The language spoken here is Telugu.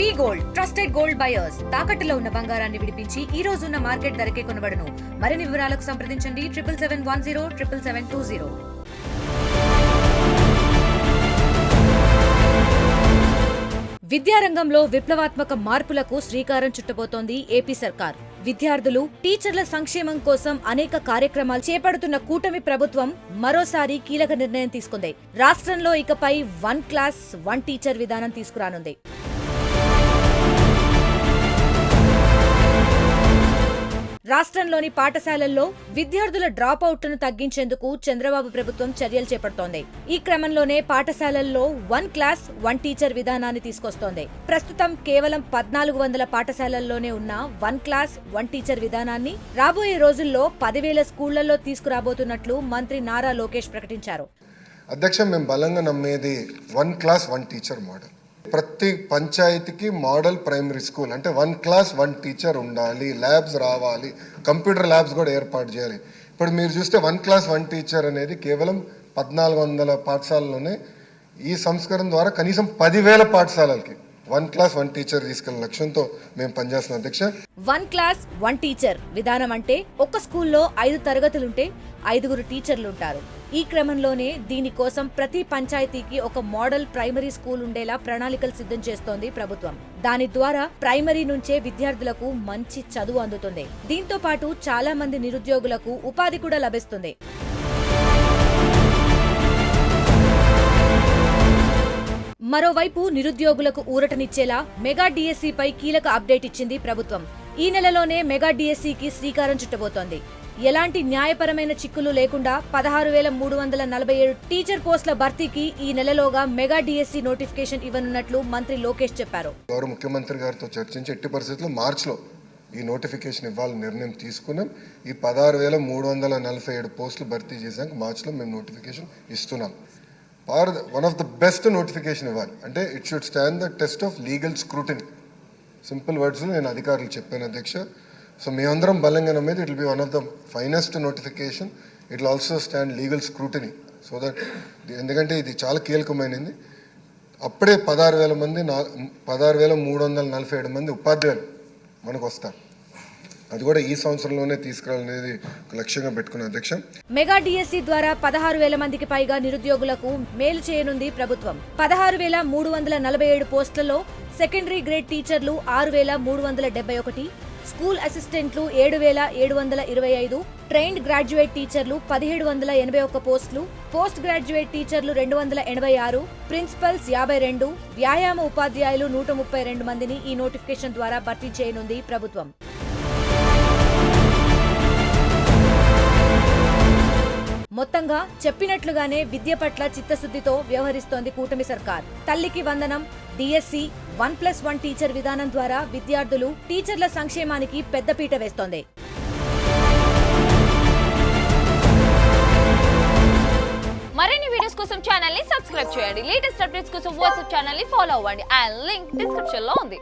వి గోల్డ్ ట్రస్టెడ్ గోల్డ్ బయర్స్ తాకట్టులో ఉన్న బంగారాన్ని విడిపించి ఈ రోజు ఉన్న మార్కెట్ ధరకే కొనబడును. మరిన్ని వివరాలకు సంప్రదించండి 7771077720. విద్యారంగంలో విప్లవాత్మక మార్పులకు శ్రీకారం చుట్టబోతోంది ఏపీ సర్కార్. విద్యార్థులు, టీచర్ల సంక్షేమం కోసం అనేక కార్యక్రమాలు చేపడుతున్న కూటమి ప్రభుత్వం మరోసారి కీలక నిర్ణయం తీసుకుంది. రాష్ట్రంలో ఇకపై 1 క్లాస్ 1 టీచర్ విధానం తీసుకురానుంది. రాష్ట్రంలోని పాఠశాలల్లో విద్యార్థుల డ్రాప్ అవుట్లను తగ్గించేందుకు చంద్రబాబు ప్రభుత్వం చర్యలు చేపడుతోంది. ఈ క్రమంలోనే పాఠశాలల్లో 1 క్లాస్ 1 టీచర్ విధానాన్ని తీసుకొస్తోంది. ప్రస్తుతం కేవలం 1400 పాఠశాలల్లోనే ఉన్న 1 క్లాస్ 1 టీచర్ విధానాన్ని రాబోయే రోజుల్లో 10,000 స్కూళ్లలో తీసుకురాబోతున్నట్లు మంత్రి నారా లోకేష్ ప్రకటించారు. అధ్యక్ష, మేము బలంగా నమ్మేది 1 క్లాస్ 1 టీచర్ మోడల్. ప్రతి పంచాయతీకి మోడల్ ప్రైమరీ స్కూల్ అంటే 1 క్లాస్ 1 టీచర్ ఉండాలి, ల్యాబ్స్ రావాలి, కంప్యూటర్ ల్యాబ్స్ కూడా ఏర్పాటు చేయాలి. ఇప్పుడు మీరు చూస్తే 1 క్లాస్ 1 టీచర్ అనేది కేవలం 1400 పాఠశాలలోనే. ఈ సంస్కరణ ద్వారా కనీసం 10,000 పాఠశాలలకి 1 క్లాస్ 1 టీచర్ తీసుకెళ్లిన లక్ష్యంతో మేము పనిచేస్తున్నాం అధ్యక్ష. 1 క్లాస్ 1 టీచర్ విధానం అంటే ఒక స్కూల్లో 5 తరగతులుంటే 5గురు టీచర్లుంటారు. ఈ క్రమంలోనే దీనికోసం ప్రతి పంచాయతీకి ఒక మోడల్ ప్రైమరీ స్కూల్ ఉండేలా ప్రణాళికలు సిద్ధం చేస్తోంది ప్రభుత్వం. దాని ద్వారా ప్రైమరీ నుంచే విద్యార్థులకు మంచి చదువు అందుతుంది. దీంతో పాటు చాలా మంది నిరుద్యోగులకు ఉపాధి కూడా లభిస్తుంది. మరోవైపు నిరుద్యోగులకు ఊరటనిచ్చేలా మెగా డిఎస్సిపై కీలక అప్డేట్ ఇచ్చింది ప్రభుత్వం. ఈ నెలలోనే మెగా డిఎస్సికి శ్రీకారం చుట్టబోతోంది. ఎలాంటి న్యాయపరమైన చిక్కులు లేకుండా 16,347 టీచర్ పోస్టుల భర్తీకి ఈ నెలలోగా మెగా డిఎస్సి నోటిఫికేషన్ ఇవ్వనున్నట్లు మంత్రి లోకేష్ చెప్పారు. గౌరవ ముఖ్యమంత్రి గారితో చర్చించి ఎట్టి పరిస్థితుల్లో మార్చిలో ఈ నోటిఫికేషన్ ఇవ్వాలని నిర్ణయం తీసుకున్నాం. ఈ 16,347 పోస్టులు భర్తీ చేశాక మార్చిలో మేము నోటిఫికేషన్ ఇస్తున్నాం. One of the best notification ఇవ్వాలి అంటే it should stand the test of legal scrutiny. Simple వర్డ్స్లో నేను అధికారులు చెప్పాను అధ్యక్ష. సో మేమందరం బలంగా నమ్మేది it will be one of the finest notification. It will also stand legal scrutiny. So that ఎందుకంటే ఇది చాలా కీలకమైనది. అప్పుడే 16,347 మంది ఉపాధ్యాయులు మనకు వస్తారు. అది కూడా ఈ సంవత్సరంలోనే తీసుకురావాలనేది ఒక లక్ష్యంగా పెట్టుకున్న అధ్యక్ష. మెగా డిఎస్సి ద్వారా 16,000 మందికి పైగా నిరుద్యోగులకు మేలు చేయనుంది ప్రభుత్వం. 16,347 పోస్టులలో సెకండరీ గ్రేడ్ టీచర్లు 6,371, స్కూల్ అసిస్టెంట్లు 7,725, ట్రైన్డ్ గ్రాడ్యుయేట్ టీచర్లు 1,781 పోస్టులు, పోస్ట్ గ్రాడ్యుయేట్ టీచర్లు 286, ప్రిన్సిపల్స్ 52, వ్యాయామ ఉపాధ్యాయులు 132 మందిని ఈ నోటిఫికేషన్ ద్వారా భర్తీ చేయనుంది ప్రభుత్వం. మొత్తంగా చెప్పినట్లుగానే విద్య పట్ల చిత్తశుద్ధితో వ్యవహరిస్తోంది కూటమి సర్కార్. తల్లికి వందనం, డిఎస్సి, 1+1 టీచర్ విధానం ద్వారా విద్యార్థులు, టీచర్ల సంక్షేమానికి పెద్దపీట వేస్తోంది. మరిన్ని వీడియోస్ కోసం ఛానల్ ని సబ్స్క్రైబ్ చేయండి. లేటెస్ట్ అప్డేట్స్ కోసం వాట్సాప్ ఛానల్ ని ఫాలో అవ్వండి. ఆ లింక్ డిస్క్రిప్షన్ లో ఉంది.